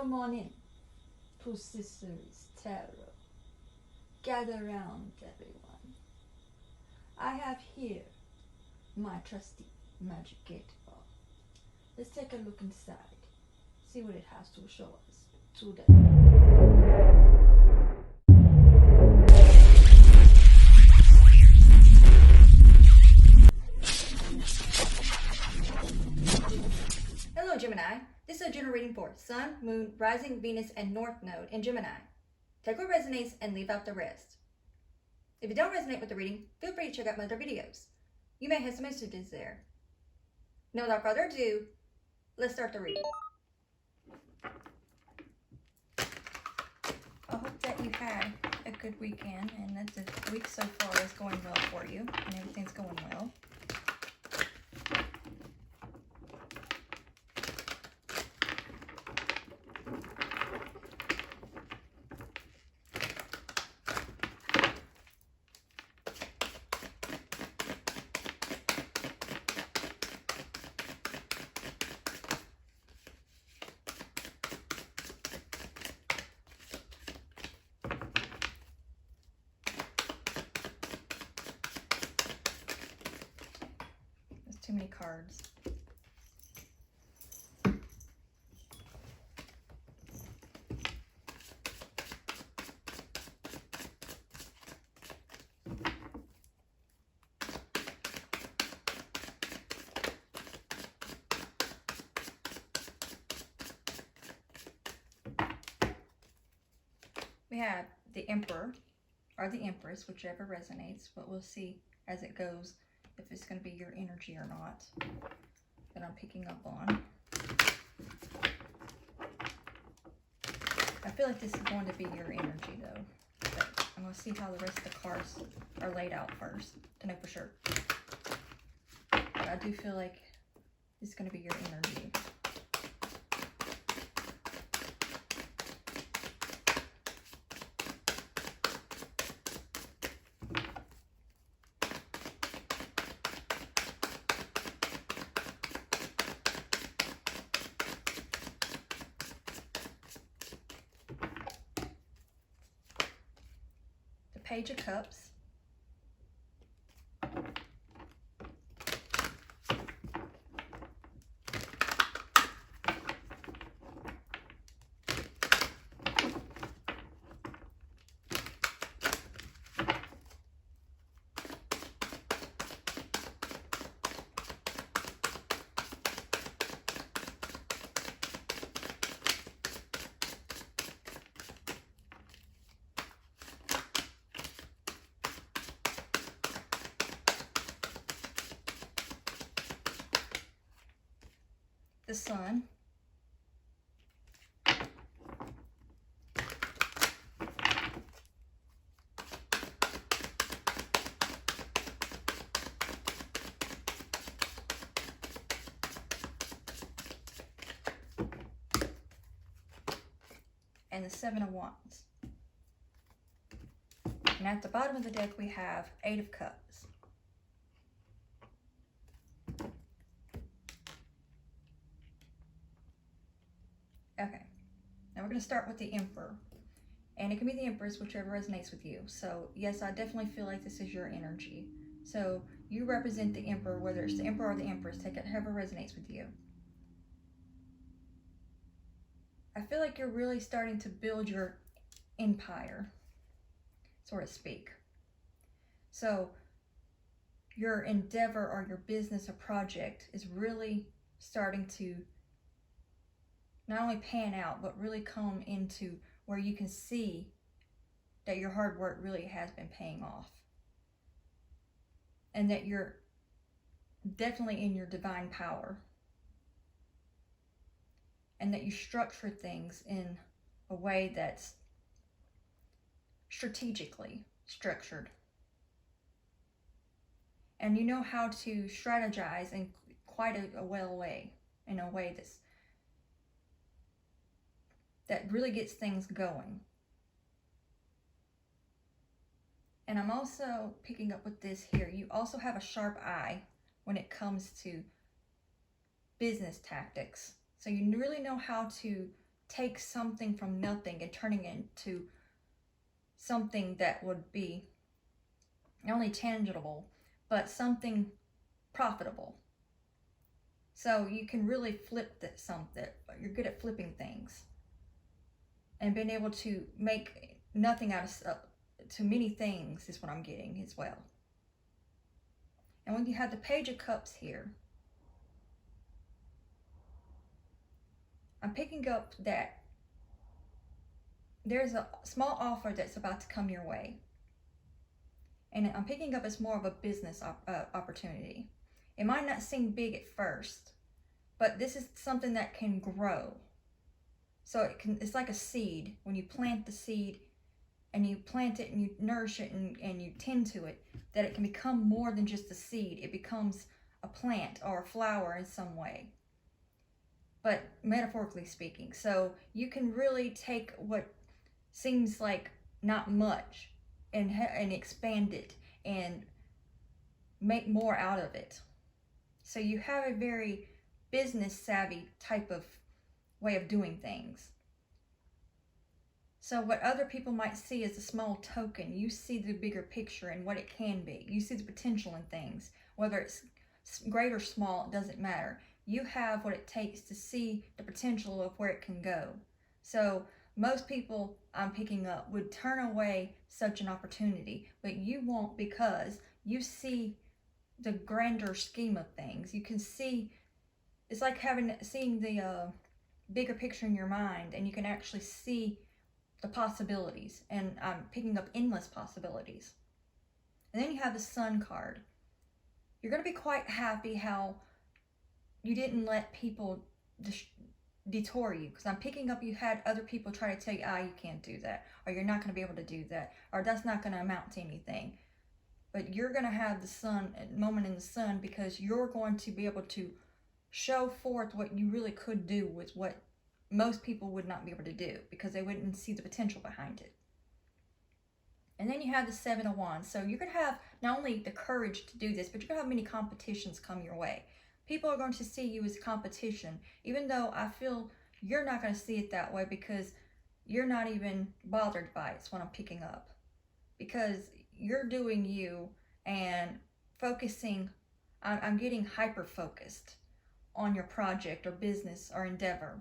Come on in to Sister's Tarot. Gather round, everyone. I have here my trusty magic 8-ball. Let's take a look inside, see what it has to show us today. Hello Gemini, this is a general reading for Sun, Moon, Rising, Venus, and North Node in Gemini. Take what resonates and leave out the rest. If you don't resonate with the reading, feel free to check out my other videos. You may have some messages there. Now without further ado, let's start the reading. I hope that you had a good weekend and that the week so far is going well for you and everything's going well. Too many cards. We have the Emperor or the Empress, whichever resonates, but we'll see as it goes if it's going to be your energy or not that I'm picking up on. I feel like this is going to be your energy though, but I'm going to see how the rest of the cards are laid out first to know for sure. But I do feel like this is going to be your energy. Page of Cups, the Sun, and the Seven of Wands. And at the bottom of the deck we have 8 of Cups. Okay, now we're going to start with the Emperor, and it can be the Empress, whichever resonates with you. So yes, I definitely feel like this is your energy. So you represent the Emperor, whether it's the Emperor or the Empress, take it however resonates with you. I feel like you're really starting to build your empire, so to speak. So your endeavor or your business or project is really starting to not only pan out, but really come into where you can see that your hard work really has been paying off. And that you're definitely in your divine power. And that you structure things in a way that's strategically structured. And you know how to strategize in quite a well way, in a way that really gets things going. And I'm also picking up with this here. You also have a sharp eye when it comes to business tactics. So you really know how to take something from nothing and turning it into something that would be not only tangible, but something profitable. So you can really flip something. You're good at flipping things and being able to make nothing out of to many things is what I'm getting as well. And when you have the Page of Cups here, I'm picking up that there's a small offer that's about to come your way. And I'm picking up as more of a business opportunity. It might not seem big at first, but this is something that can grow. So it's like a seed. When you plant the seed and you plant it and you nourish it and you tend to it, that it can become more than just a seed. It becomes a plant or a flower in some way, but metaphorically speaking. So you can really take what seems like not much and expand it and make more out of it. So you have a very business savvy type of way of doing things. So what other people might see as a small token, you see the bigger picture and what it can be. You see the potential in things. Whether it's great or small, it doesn't matter. You have what it takes to see the potential of where it can go. So most people I'm picking up would turn away such an opportunity, but you won't, because you see the grander scheme of things. You can see, it's like seeing the bigger picture in your mind, and you can actually see the possibilities, and I'm picking up endless possibilities. And then you have the Sun card. You're going to be quite happy how you didn't let people detour you, because I'm picking up you had other people try to tell you, you can't do that, or you're not going to be able to do that, or that's not going to amount to anything. But you're going to have the sun, moment in the sun, because you're going to be able to show forth what you really could do with what most people would not be able to do, because they wouldn't see the potential behind it. And then you have the Seven of Wands. So you're going to have not only the courage to do this, but you're going to have many competitions come your way. People are going to see you as competition, even though I feel you're not going to see it that way, because you're not even bothered by it. It's what I'm picking up. Because you're doing you and focusing, I'm getting hyper-focused on your project or business or endeavor.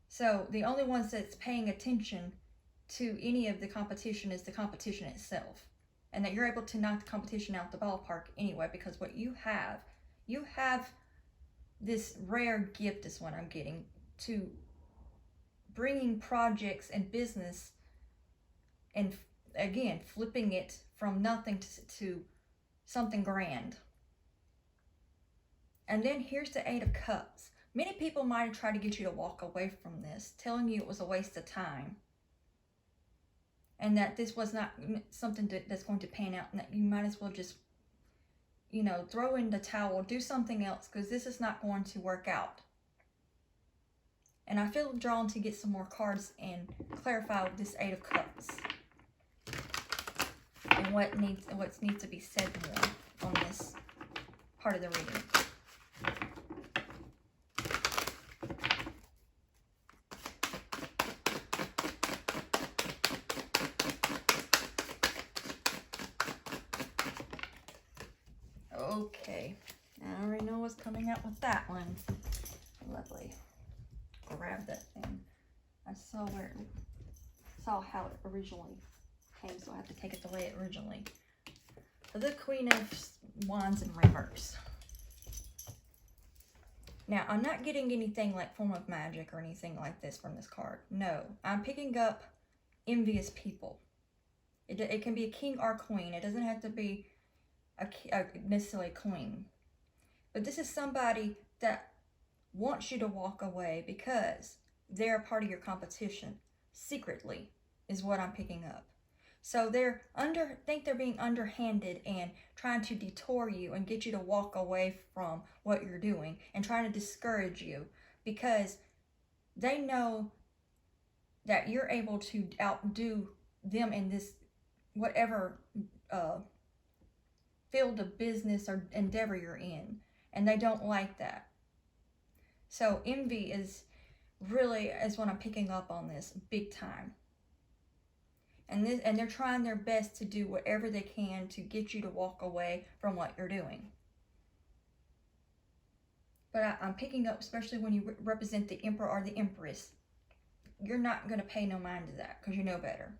So the only ones that's paying attention to any of the competition is the competition itself. And that you're able to knock the competition out the ballpark anyway, because what you have this rare gift is what I'm getting, to bringing projects and business and again, flipping it from nothing to something grand. And then here's the Eight of Cups. Many people might have tried to get you to walk away from this, telling you it was a waste of time, and that this was not something that's going to pan out, and that you might as well just, throw in the towel, do something else, because this is not going to work out. And I feel drawn to get some more cards and clarify this Eight of Cups and what needs to be said more on this part of the reading. Okay, I already know what's coming out with that one. Lovely. Grab that thing. I saw how it originally came, so I have to take it the way it originally. The Queen of Wands in reverse. Now, I'm not getting anything like form of magic or anything like this from this card. No, I'm picking up envious people. It can be a king or queen. It doesn't have to be necessarily a queen. But this is somebody that wants you to walk away because they're a part of your competition. Secretly is what I'm picking up. So think they're being underhanded and trying to detour you and get you to walk away from what you're doing and trying to discourage you, because they know that you're able to outdo them in this whatever field of business or endeavor you're in, and they don't like that. So envy is really is what I'm picking up on this big time. And they're trying their best to do whatever they can to get you to walk away from what you're doing. But I'm picking up, especially when you represent the Emperor or the Empress, you're not going to pay no mind to that because you know better.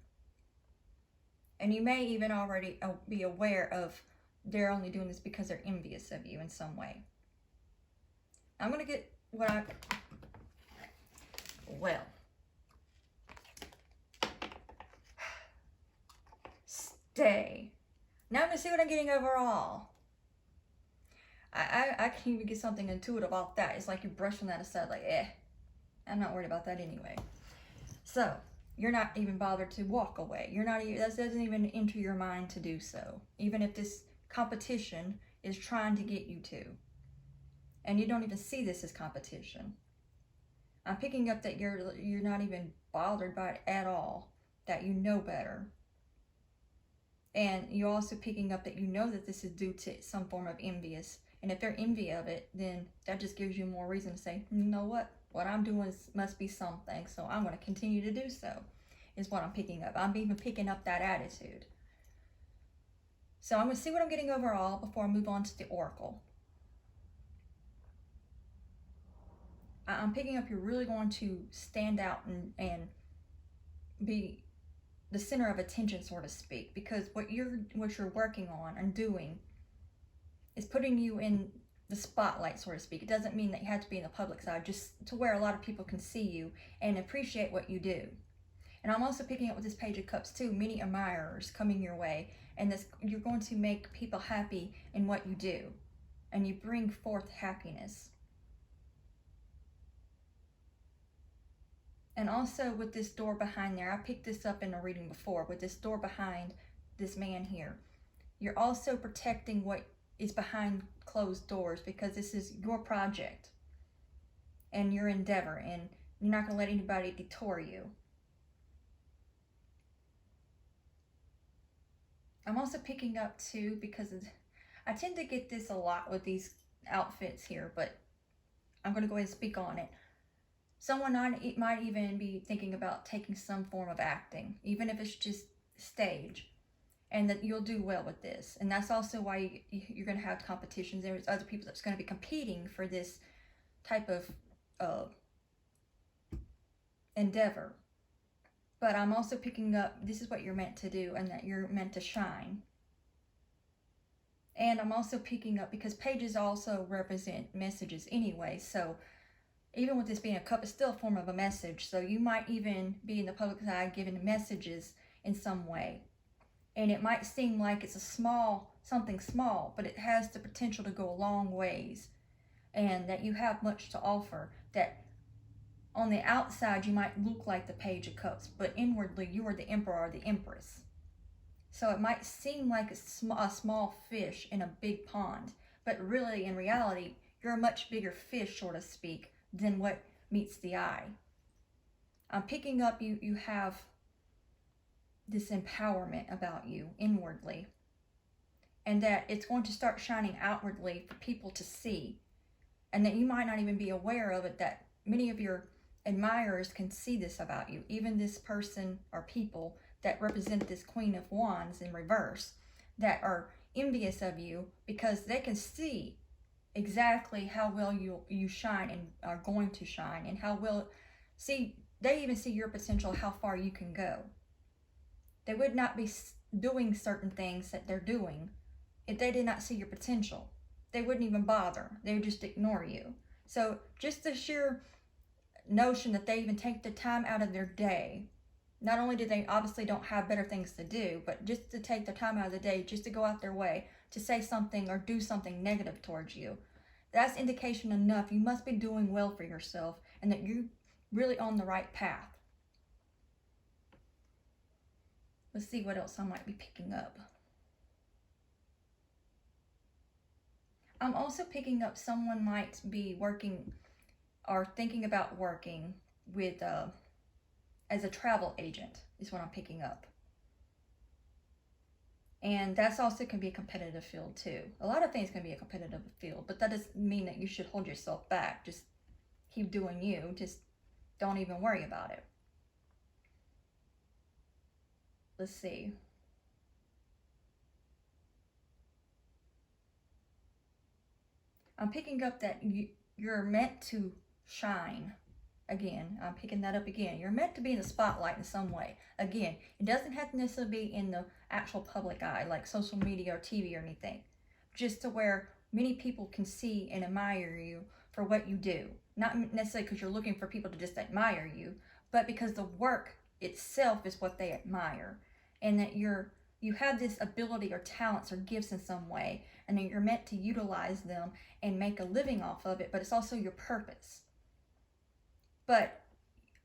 And you may even already be aware of they're only doing this because they're envious of you in some way. I'm going to get what I... Well... Stay. Now I'm going to see what I'm getting overall. I can't even get something intuitive off that. It's like you're brushing that aside, like, I'm not worried about that anyway. So, you're not even bothered to walk away. You're not even, that doesn't even enter your mind to do so. Even if this competition is trying to get you to. And you don't even see this as competition. I'm picking up that you're not even bothered by it at all. That you know better. And you're also picking up that you know that this is due to some form of envious. And if they're envy of it, then that just gives you more reason to say, you know what I'm doing must be something, so I'm going to continue to do so, is what I'm picking up. I'm even picking up that attitude. So I'm going to see what I'm getting overall before I move on to the oracle. I'm picking up you're really going to stand out and be the center of attention, so to speak, because what you're working on and doing is putting you in the spotlight, so to speak. It doesn't mean that you have to be in the public side, just to where a lot of people can see you and appreciate what you do. And I'm also picking up with this Page of Cups too, many admirers coming your way, and this, you're going to make people happy in what you do, and you bring forth happiness. And also with this door behind there, I picked this up in a reading before, with this door behind this man here. You're also protecting what is behind closed doors, because this is your project and your endeavor, and you're not going to let anybody detour you. I'm also picking up too, because I tend to get this a lot with these outfits here, but I'm going to go ahead and speak on it. Someone might even be thinking about taking some form of acting, even if it's just stage, and that you'll do well with this. And that's also why you're going to have competitions. There's other people that's going to be competing for this type of endeavor. But I'm also picking up this is what you're meant to do, and that you're meant to shine. And I'm also picking up, because pages also represent messages anyway, so even with this being a cup, it's still a form of a message. So you might even be in the public eye giving messages in some way. And it might seem like it's something small, but it has the potential to go a long ways. And that you have much to offer. That on the outside, you might look like the Page of Cups, but inwardly, you are the Emperor or the Empress. So it might seem like a small fish in a big pond, but really, in reality, you're a much bigger fish, so to speak, than what meets the eye. I'm picking up you have this empowerment about you inwardly, and that it's going to start shining outwardly for people to see, and that you might not even be aware of it, that many of your admirers can see this about you. Even this person or people that represent this Queen of Wands in reverse, that are envious of you, because they can see exactly how well you shine and are going to shine, and how well they even see your potential, how far you can go. They would not be doing certain things that they're doing if they did not see your potential. They wouldn't even bother. They would just ignore you. So just the sheer notion that they even take the time out of their day, not only do they obviously don't have better things to do, but just to take the time out of the day just to go out their way to say something or do something negative towards you, that's indication enough you must be doing well for yourself, and that you're really on the right path. Let's see what else I might be picking up. I'm also picking up someone might be working or thinking about working with as a travel agent, is what I'm picking up. And that's also can be a competitive field too. A lot of things can be a competitive field, but that doesn't mean that you should hold yourself back. Just keep doing you. Just Don't even worry about it. Let's see. I'm picking up that you're meant to shine. Again, I'm picking that up again. You're meant to be in the spotlight in some way. Again, it doesn't have to necessarily be in the actual public eye, like social media or TV or anything. Just to where many people can see and admire you for what you do. Not necessarily because you're looking for people to just admire you, but because the work itself is what they admire. And that you have this ability or talents or gifts in some way, and then you're meant to utilize them and make a living off of it, but it's also your purpose. But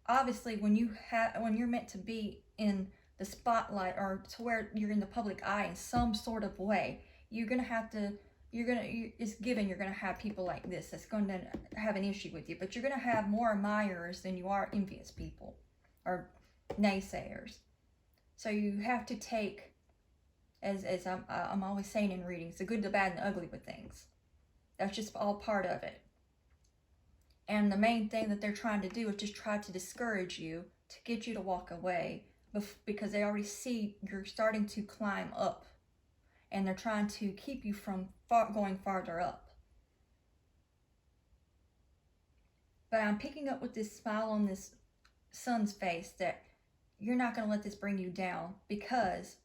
obviously when you're meant to be in the spotlight, or to where you're in the public eye in some sort of way, it's given you're gonna have people like this that's going to have an issue with you, but you're gonna have more admirers than you are envious people or naysayers. So you have to take, as I'm always saying in readings, the good, the bad, and the ugly with things. That's just all part of it. And the main thing that they're trying to do is just try to discourage you, to get you to walk away, because they already see you're starting to climb up, and they're trying to keep you from going farther up. But I'm picking up with this smile on this sun's face that you're not going to let this bring you down, because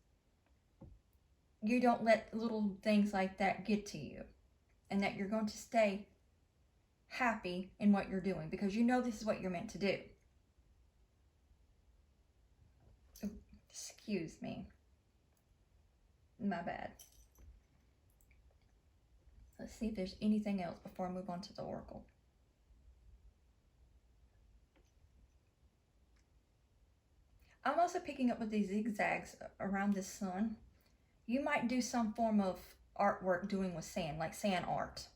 you don't let little things like that get to you, and that you're going to stay happy in what you're doing, because you know this is what you're meant to do. Excuse me. My bad. Let's see if there's anything else before I move on to the oracle. I'm also picking up with these zigzags around the sun. You might do some form of artwork doing with sand, like sand art,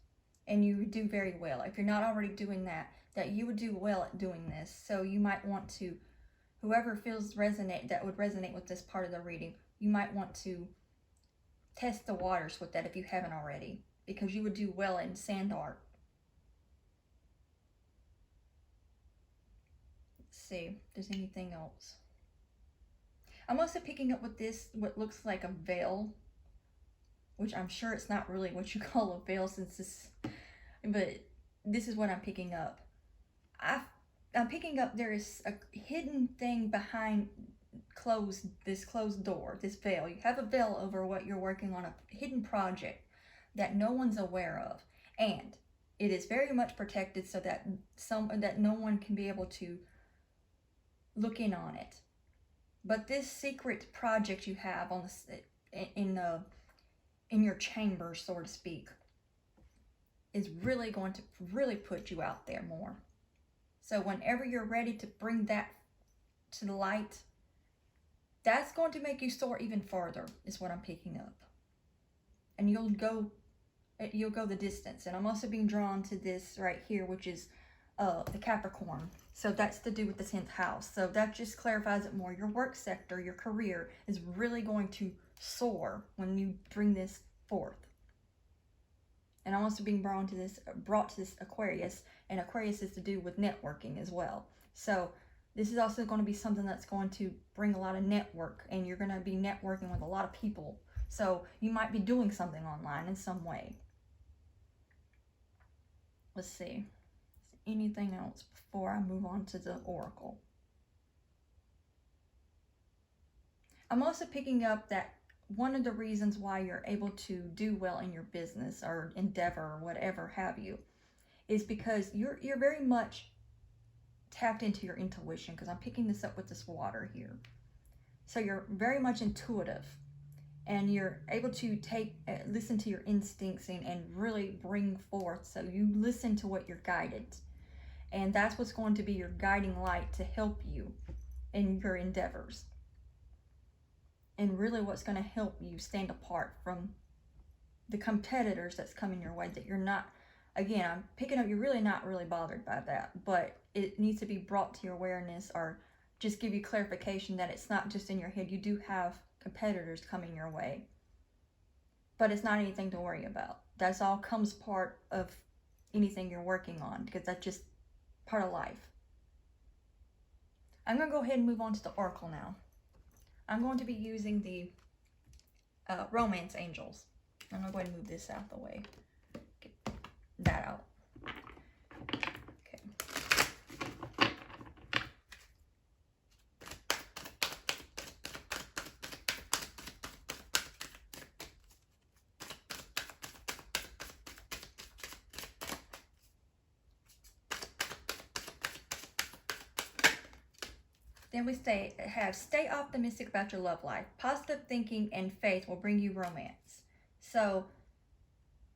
and you would do very well. If you're not already doing that you would do well at doing this. So you might want to, whoever feels that would resonate with this part of the reading, you might want to test the waters with that if you haven't already, because you would do well in sand art. Let's see if there's anything else. I'm also picking up with this, what looks like a veil, which I'm sure it's not really what you call a veil, but this is what I'm picking up. I'm picking up there is a hidden thing behind this closed door, this veil. You have a veil over what you're working on, a hidden project that no one's aware of, and it is very much protected so that no one can be able to look in on it. But this secret project you have on in your chamber, so to speak, is really going to put you out there more. So whenever you're ready to bring that to the light, that's going to make you soar even farther, is what I'm picking up. And you'll go the distance. And I'm also being drawn to this right here, which is the Capricorn. So that's to do with the 10th house. So that just clarifies it more. Your work sector, your career is really going to soar when you bring this forth. And I'm also being brought to this Aquarius, and Aquarius is to do with networking as well. So this is also going to be something that's going to bring a lot of network, and you're going to be networking with a lot of people. So you might be doing something online in some way. Let's see. Anything else before I move on to the oracle? I'm also picking up that one of the reasons why you're able to do well in your business or endeavor or whatever have you is because you're very much tapped into your intuition, because I'm picking this up with this water here. So you're very much intuitive, and you're able to listen to your instincts and really bring forth. So you listen to what you're guided, and that's what's going to be your guiding light to help you in your endeavors, and really what's going to help you stand apart from the competitors that's coming your way, that you're not, again, I'm picking up, you're really not really bothered by that, but it needs to be brought to your awareness, or just give you clarification that it's not just in your head. You do have competitors coming your way, but it's not anything to worry about. That's all comes part of anything you're working on, because that's just part of life. I'm going to go ahead and move on to the oracle now. I'm going to be using the romance angels. I'm going to go ahead and move this out the way. Get that out. Okay. Then we stay optimistic about your love life. Positive thinking and faith will bring you romance. So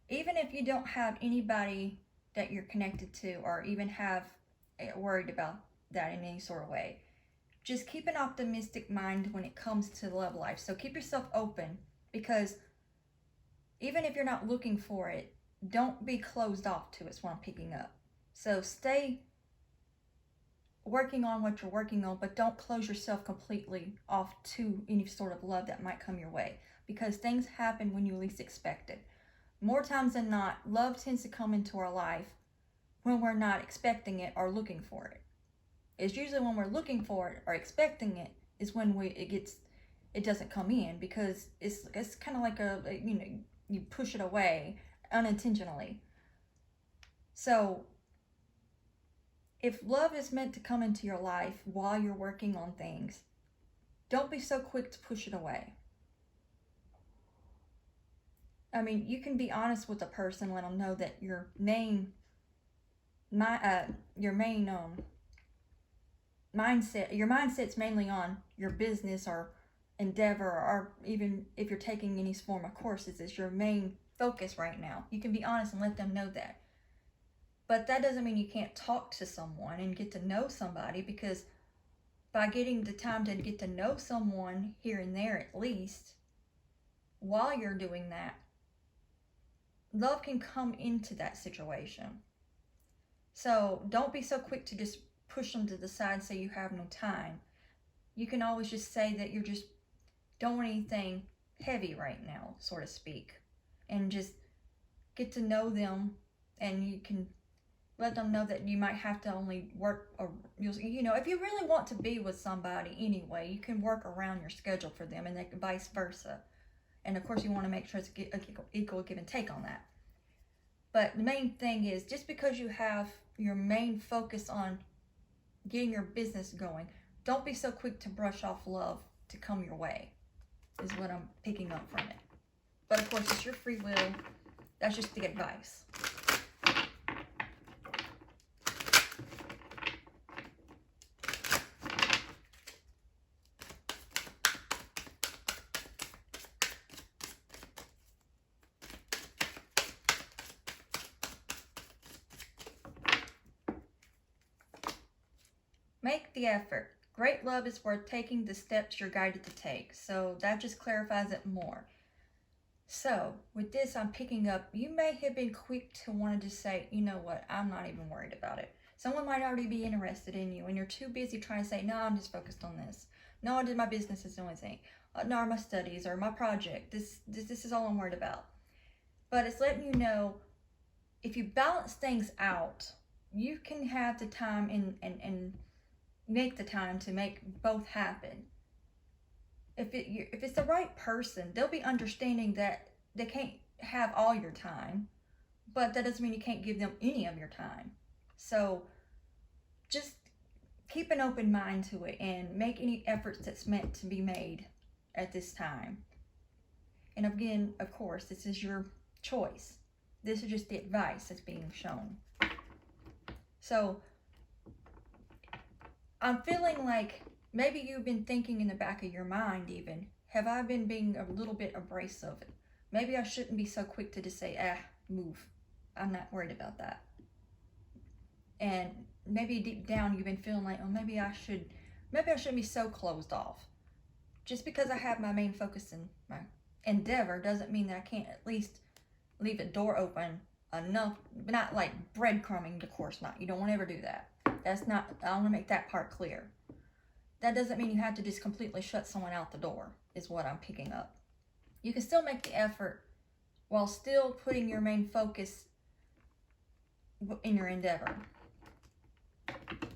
even if you don't have anybody that you're connected to, or even have worried about that in any sort of way, just keep an optimistic mind when it comes to love life. So keep yourself open, because even if you're not looking for it, don't be closed off to it, is what I'm picking up. So stay working on what you're working on, but don't close yourself completely off to any sort of love that might come your way, because things happen when you least expect it. More times than not, love tends to come into our life when we're not expecting it or looking for it. It's usually when we're looking for it or expecting it is when it doesn't come in, because it's kind of like you push it away unintentionally. So if love is meant to come into your life while you're working on things, don't be so quick to push it away. I mean, you can be honest with a person, let them know that your mindset, your mindset's mainly on your business or endeavor, or even if you're taking any form of courses, is your main focus right now. You can be honest and let them know that. But that doesn't mean you can't talk to someone and get to know somebody, because by getting the time to get to know someone here and there, at least, while you're doing that, love can come into that situation. So don't be so quick to just push them to the side and say you have no time. You can always just say that you're just don't want anything heavy right now, so to speak, and just get to know them, and you can let them know that you might have to only work, or if you really want to be with somebody anyway, you can work around your schedule for them, and vice versa. And of course, you want to make sure it's equal give and take on that. But the main thing is, just because you have your main focus on getting your business going, don't be so quick to brush off love to come your way, is what I'm picking up from it. But of course, it's your free will. That's just the advice. Make the effort. Great love is worth taking the steps you're guided to take. So that just clarifies it more. So with this, I'm picking up, you may have been quick to want to just say, you know what, I'm not even worried about it. Someone might already be interested in you, and you're too busy trying to say, no, I'm just focused on this. No, I did my business is the only thing. No, or my studies or my project. This is all I'm worried about. But it's letting you know, if you balance things out, you can have the time and make the time to make both happen. If it's the right person, they'll be understanding that they can't have all your time, but that doesn't mean you can't give them any of your time. So just keep an open mind to it and make any efforts that's meant to be made at this time. And again, of course, this is your choice. This is just the advice that's being shown. So I'm feeling like maybe you've been thinking in the back of your mind even, have I been being a little bit abrasive? Maybe I shouldn't be so quick to just say, move. I'm not worried about that. And maybe deep down you've been feeling like, oh, maybe I shouldn't be so closed off. Just because I have my main focus in my endeavor doesn't mean that I can't at least leave the door open enough, but not like breadcrumbing, of course not. You don't want to ever do that. That's not, I want to make that part clear. That doesn't mean you have to just completely shut someone out the door, is what I'm picking up. You can still make the effort while still putting your main focus in your endeavor.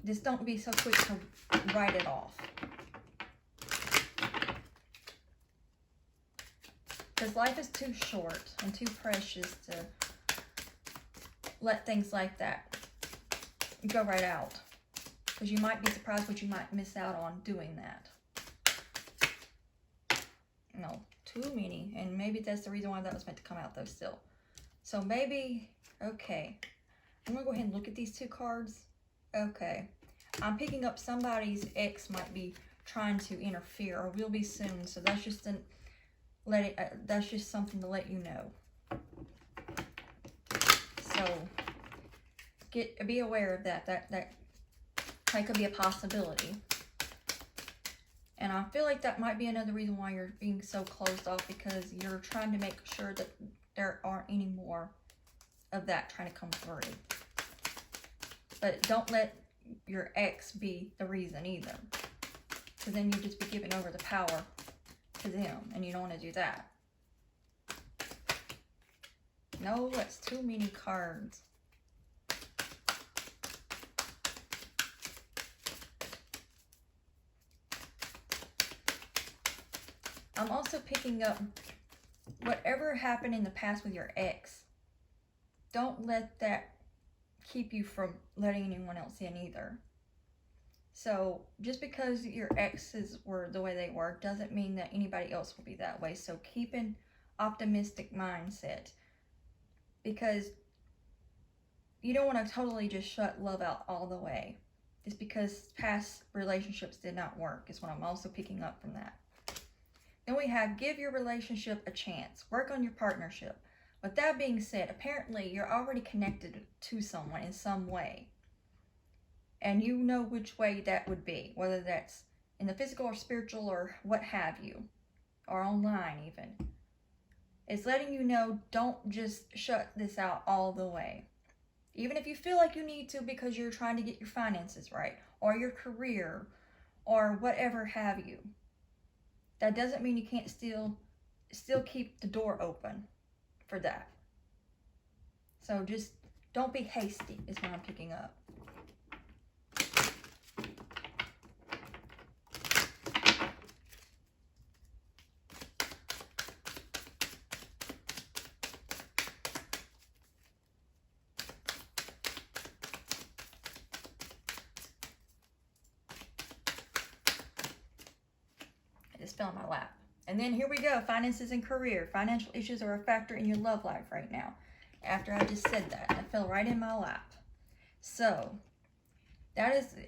just don't be so quick to write it off. Because life is too short and too precious to let things like that go right out. Because you might be surprised what you might miss out on doing that. No, too many. And maybe that's the reason why that was meant to come out though still. So maybe, okay. I'm going to go ahead and look at these two cards. Okay. I'm picking up somebody's ex might be trying to interfere or will be soon. So that's just that's just something to let you know. So be aware of that. That could be a possibility. And I feel like that might be another reason why you're being so closed off, because you're trying to make sure that there aren't any more of that trying to come through. But don't let your ex be the reason either, because then you just be giving over the power to them, and you don't want to do that. No, that's too many cards. I'm also picking up whatever happened in the past with your ex. Don't let that keep you from letting anyone else in either. So just because your exes were the way they were doesn't mean that anybody else will be that way. So keep an optimistic mindset, because you don't want to totally just shut love out all the way. Just because past relationships did not work is what I'm also picking up from that. Then we have give your relationship a chance. Work on your partnership. With that being said, apparently you're already connected to someone in some way. And you know which way that would be. Whether that's in the physical or spiritual or what have you. Or online even. It's letting you know, don't just shut this out all the way. Even if you feel like you need to because you're trying to get your finances right. Or your career. Or whatever have you. That doesn't mean you can't still keep the door open for that. So just don't be hasty is what I'm picking up. Fell in my lap. And then here we go, finances and career. Financial issues are a factor in your love life right now. After I just said that, it fell right in my lap. So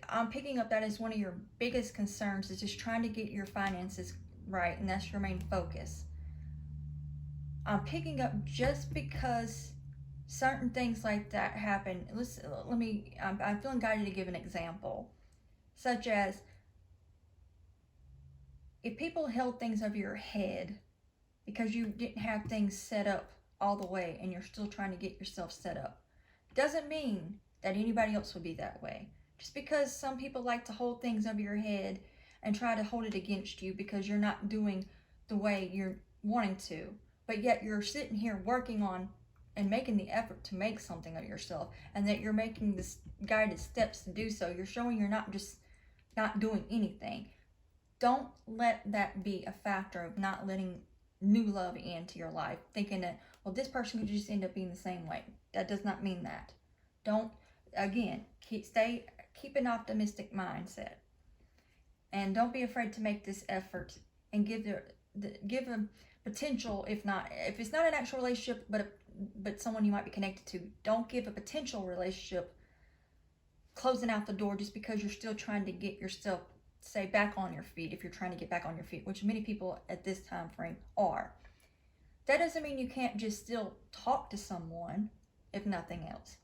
I'm picking up that is one of your biggest concerns, is just trying to get your finances right, and that's your main focus. I'm picking up just because certain things like that happen. I'm feeling guided to give an example, such as if people held things over your head because you didn't have things set up all the way and you're still trying to get yourself set up, doesn't mean that anybody else would be that way. Just because some people like to hold things over your head and try to hold it against you because you're not doing the way you're wanting to, but yet you're sitting here working on and making the effort to make something of yourself, and that you're making this guided steps to do so. You're showing you're not just not doing anything. Don't let that be a factor of not letting new love into your life, thinking that, well, this person could just end up being the same way. That does not mean that. Don't, again, keep an optimistic mindset. And don't be afraid to make this effort and give a potential, if it's not an actual relationship, but someone you might be connected to, don't give a potential relationship closing out the door just because you're still trying to get yourself, say, back on your feet. If you're trying to get back on your feet, which many people at this time frame are, that doesn't mean you can't just still talk to someone, if nothing else.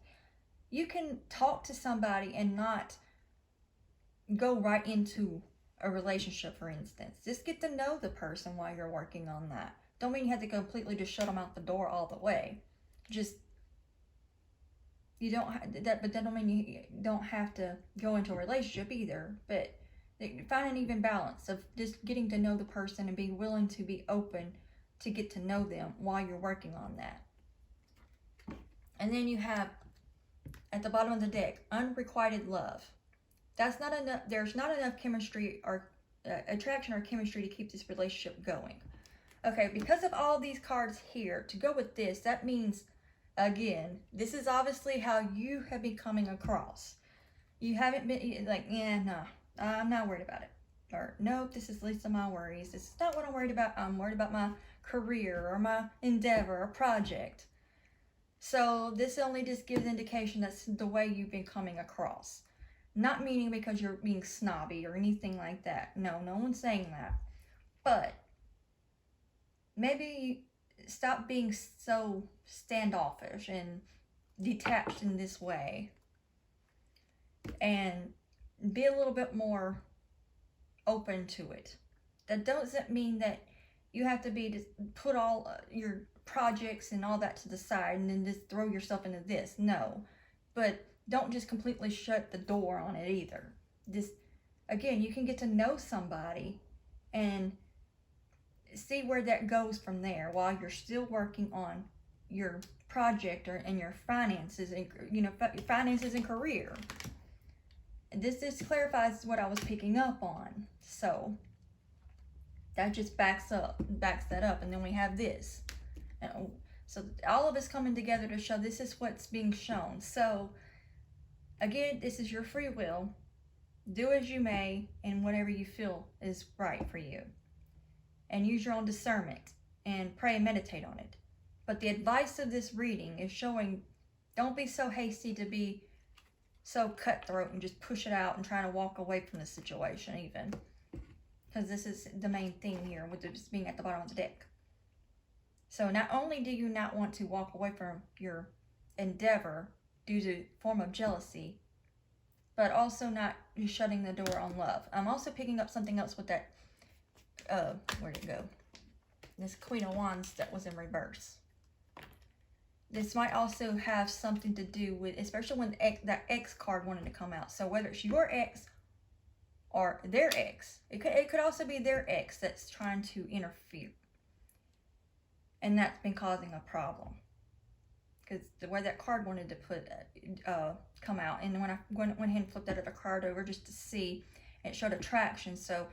You can talk to somebody and not go right into a relationship, for instance. Just get to know the person while you're working on that. Don't mean you have to completely just shut them out the door all the way. Just, you don't that, but that don't mean you don't have to go into a relationship either. But find an even balance of just getting to know the person and being willing to be open to get to know them while you're working on that. And then you have, at the bottom of the deck, unrequited love. That's not enough. There's not enough chemistry or attraction or chemistry to keep this relationship going. Okay, because of all these cards here, to go with this, that means, again, this is obviously how you have been coming across. You haven't been like, yeah, no, I'm not worried about it. Or, nope, this is least of my worries. This is not what I'm worried about. I'm worried about my career or my endeavor or project. So this only just gives indication that's the way you've been coming across. Not meaning because you're being snobby or anything like that. No, no one's saying that. But maybe stop being so standoffish and detached in this way. And be a little bit more open to it. That doesn't mean that you have to be just put all your projects and all that to the side and then just throw yourself into this. No. But don't just completely shut the door on it either. Just, again, you can get to know somebody and see where that goes from there while you're still working on your project and your finances and, finances and career. This just clarifies what I was picking up on. So that just backs that up. And then we have this. So all of it's coming together to show this is what's being shown. So again, this is your free will. Do as you may and whatever you feel is right for you. And use your own discernment and pray and meditate on it. But the advice of this reading is showing, don't be so hasty to be so cutthroat and just push it out and try to walk away from the situation even. Because this is the main thing here with it just being at the bottom of the deck. So not only do you not want to walk away from your endeavor due to form of jealousy, but also not shutting the door on love. I'm also picking up something else with that, where'd it go? This Queen of Wands that was in reverse. This might also have something to do with, especially when that X card wanted to come out. So whether it's your ex or their ex, it could also be their ex that's trying to interfere. And that's been causing a problem. Because the way that card wanted to come out. And when I went ahead and flipped that other card over just to see, it showed attraction. So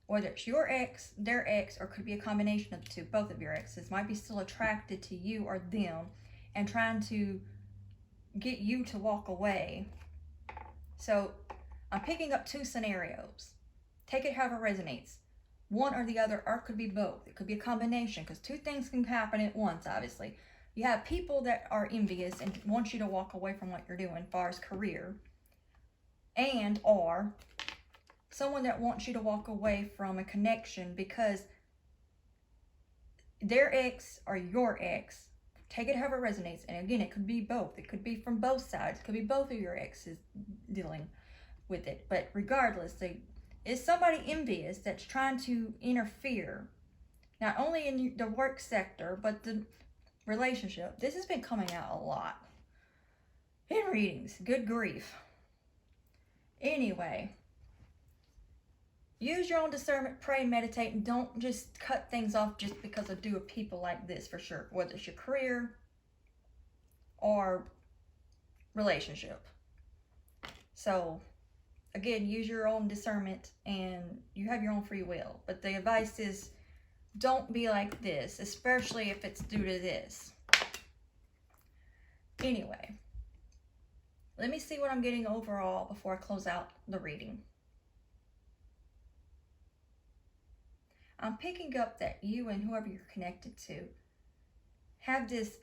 whether it's your ex, their ex, or could be a combination of the two, both of your exes might be still attracted to you or them and trying to get you to walk away. So I'm picking up two scenarios. Take it however it resonates. One or the other, or it could be both. It could be a combination because two things can happen at once, obviously. You have people that are envious and want you to walk away from what you're doing as far as career, and or someone that wants you to walk away from a connection because their ex or your ex, take it however it resonates. And again, it could be both. It could be from both sides. It could be both of your exes dealing with it. But regardless, it's somebody envious that's trying to interfere, not only in the work sector, but the relationship. This has been coming out a lot in readings. Good grief. Anyway, use your own discernment, pray, meditate, and don't just cut things off just because of due of people like this, for sure. Whether it's your career or relationship. So, again, use your own discernment and you have your own free will. But the advice is, don't be like this, especially if it's due to this. Anyway, let me see what I'm getting overall before I close out the reading. I'm picking up that you and whoever you're connected to have this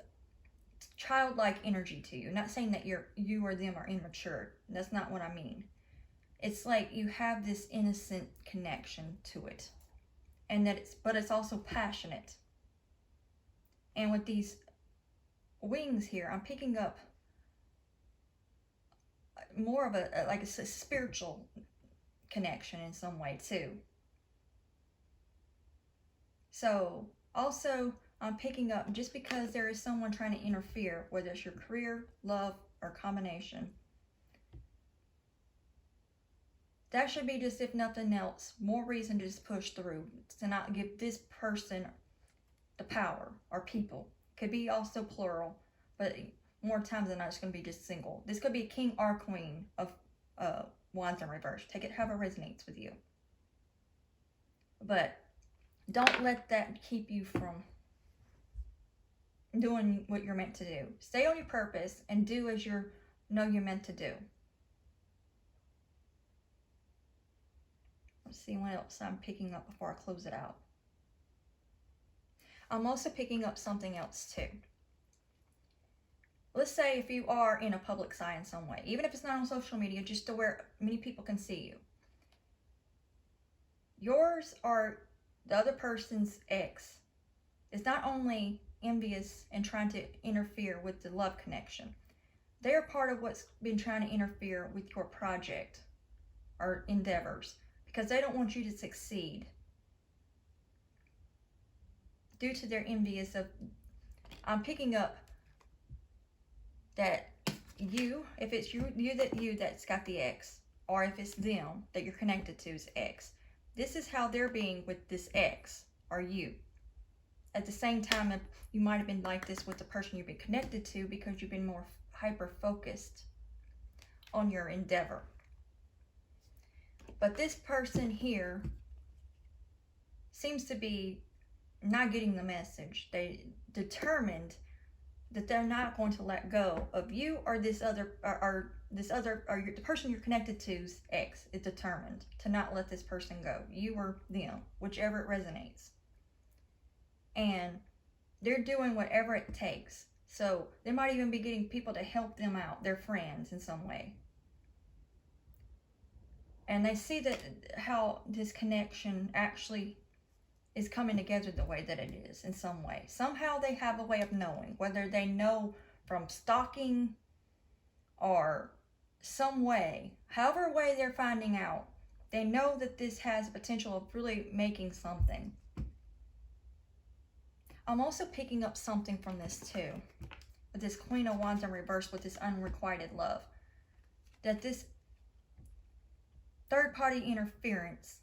childlike energy to you. Not saying that you or them are immature. That's not what I mean. It's like you have this innocent connection to it. And but it's also passionate. And with these wings here, I'm picking up more of a spiritual connection in some way too. So also I'm picking up, just because there is someone trying to interfere, whether it's your career, love, or combination, that should be, just if nothing else, more reason to just push through, to not give this person the power, or people. Could be also plural, but more times than not, it's going to be just single. This could be a king or queen of Wands in reverse. Take it however it resonates with you. But don't let that keep you from doing what you're meant to do. Stay on your purpose and do as you know you're meant to do. Let's see what else I'm picking up before I close it out. I'm also picking up something else too. Let's say if you are in a public eye in some way, even if it's not on social media, just to where many people can see you. Yours or the other person's ex is not only envious and trying to interfere with the love connection. They are part of what's been trying to interfere with your project or endeavors because they don't want you to succeed. Due to their envious of, I'm picking up that you, if it's you that's got the ex, or if it's them that you're connected to's ex, this is how they're being with this ex or you. At the same time, you might have been like this with the person you've been connected to because you've been more hyper-focused on your endeavor. But this person here seems to be not getting the message. They determined that they're not going to let go of you or the person you're connected to's ex is determined to not let this person go. You or them, whichever it resonates. And they're doing whatever it takes. So they might even be getting people to help them out, their friends in some way. And they see that how this connection actually is coming together the way that it is in some way. Somehow they have a way of knowing, whether they know from stalking or some way, however way they're finding out, they know that this has potential of really making something. I'm also picking up something from this too, with this Queen of Wands in reverse with this unrequited love. That this third-party interference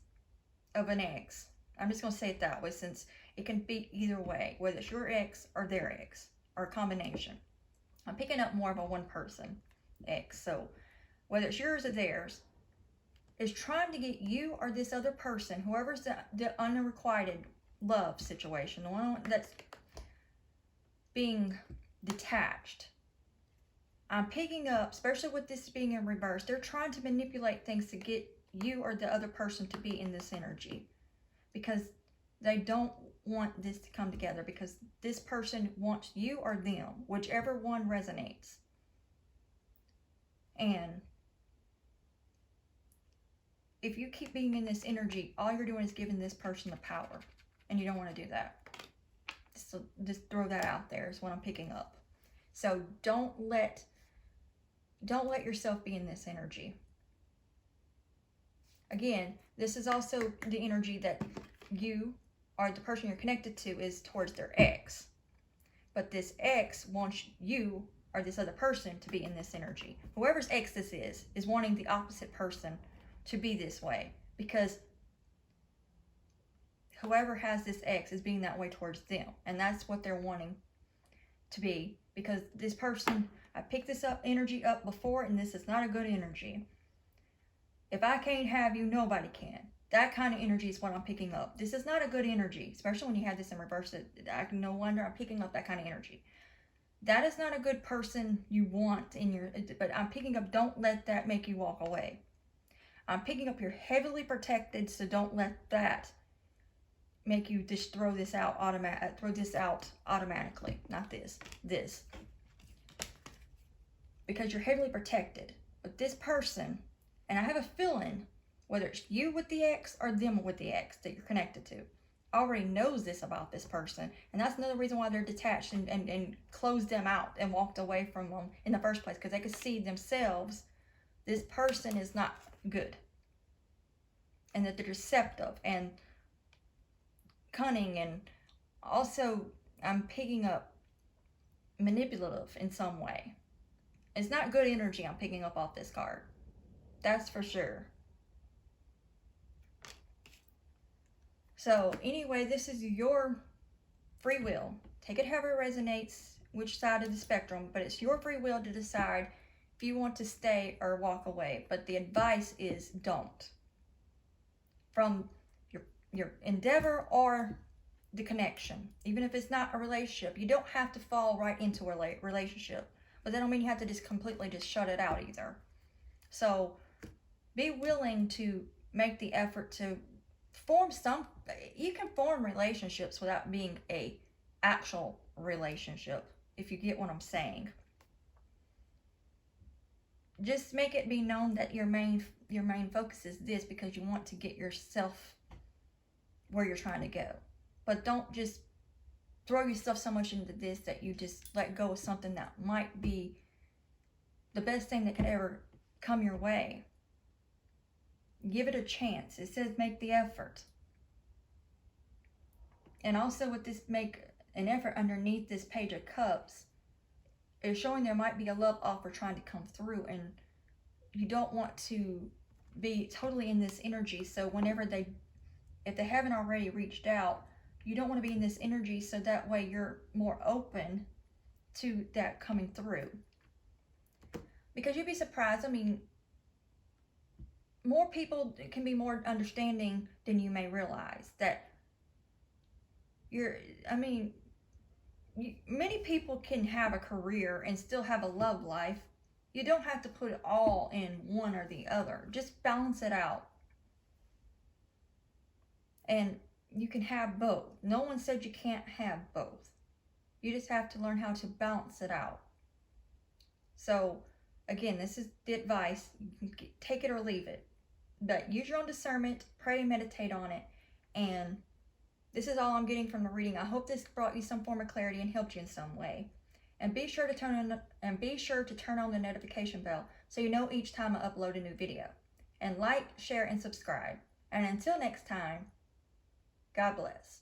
of an ex, I'm just going to say it that way since it can be either way, whether it's your ex or their ex, or a combination. I'm picking up more of a one-person ex, so whether it's yours or theirs, is trying to get you or this other person, whoever's the unrequited love situation, the one that's being detached. I'm picking up, especially with this being in reverse, they're trying to manipulate things to get you or the other person to be in this energy because they don't want this to come together because this person wants you or them, whichever one resonates. And if you keep being in this energy, all you're doing is giving this person the power. And you don't want to do that. So just throw that out there is what I'm picking up. So don't let yourself be in this energy. Again, this is also the energy that you or the person you're connected to is towards their ex. But this ex wants you or this other person to be in this energy. Whoever's ex this is wanting the opposite person to be this way because whoever has this ex is being that way towards them. And that's what they're wanting to be. Because this person, I picked this energy up before, and this is not a good energy. If I can't have you, nobody can. That kind of energy is what I'm picking up. This is not a good energy, especially when you have this in reverse. No wonder I'm picking up that kind of energy. That is not a good person you want in your, but I'm picking up, don't let that make you walk away. I'm picking up you're heavily protected, so don't let that make you just throw this out automatically. Not this. Because you're heavily protected. But this person, and I have a feeling, whether it's you with the ex or them with the ex that you're connected to, already knows this about this person. And that's another reason why they're detached and closed them out and walked away from them in the first place. Because they could see themselves, this person is not good. And that they're deceptive and cunning, and also I'm picking up manipulative in some way. It's not good energy I'm picking up off this card. That's for sure. So anyway, this is your free will. Take it however it resonates, which side of the spectrum, but it's your free will to decide if you want to stay or walk away. But the advice is don't. From your endeavor or the connection. Even if it's not a relationship, you don't have to fall right into a relationship. But that don't mean you have to just completely just shut it out either. So be willing to make the effort to form some. You can form relationships without being a actual relationship, if you get what I'm saying. Just make it be known that your main focus is this, because you want to get yourself where you're trying to go. But don't just throw yourself so much into this that you just let go of something that might be the best thing that could ever come your way. Give it a chance. It says make the effort. And also with this make an effort underneath this Page of Cups, is showing there might be a love offer trying to come through, and you don't want to be totally in this energy. So whenever if they haven't already reached out, you don't want to be in this energy, so that way you're more open to that coming through. Because you'd be surprised, I mean, more people can be more understanding than you may realize. That many people can have a career and still have a love life. You don't have to put it all in one or the other. Just balance it out. And you can have both. No one said you can't have both. You just have to learn how to balance it out. So, again, this is the advice. You can take it or leave it. But use your own discernment, pray and meditate on it. And this is all I'm getting from the reading. I hope this brought you some form of clarity and helped you in some way. And be sure to turn on the notification bell so you know each time I upload a new video. And like, share, and subscribe. And until next time, God bless.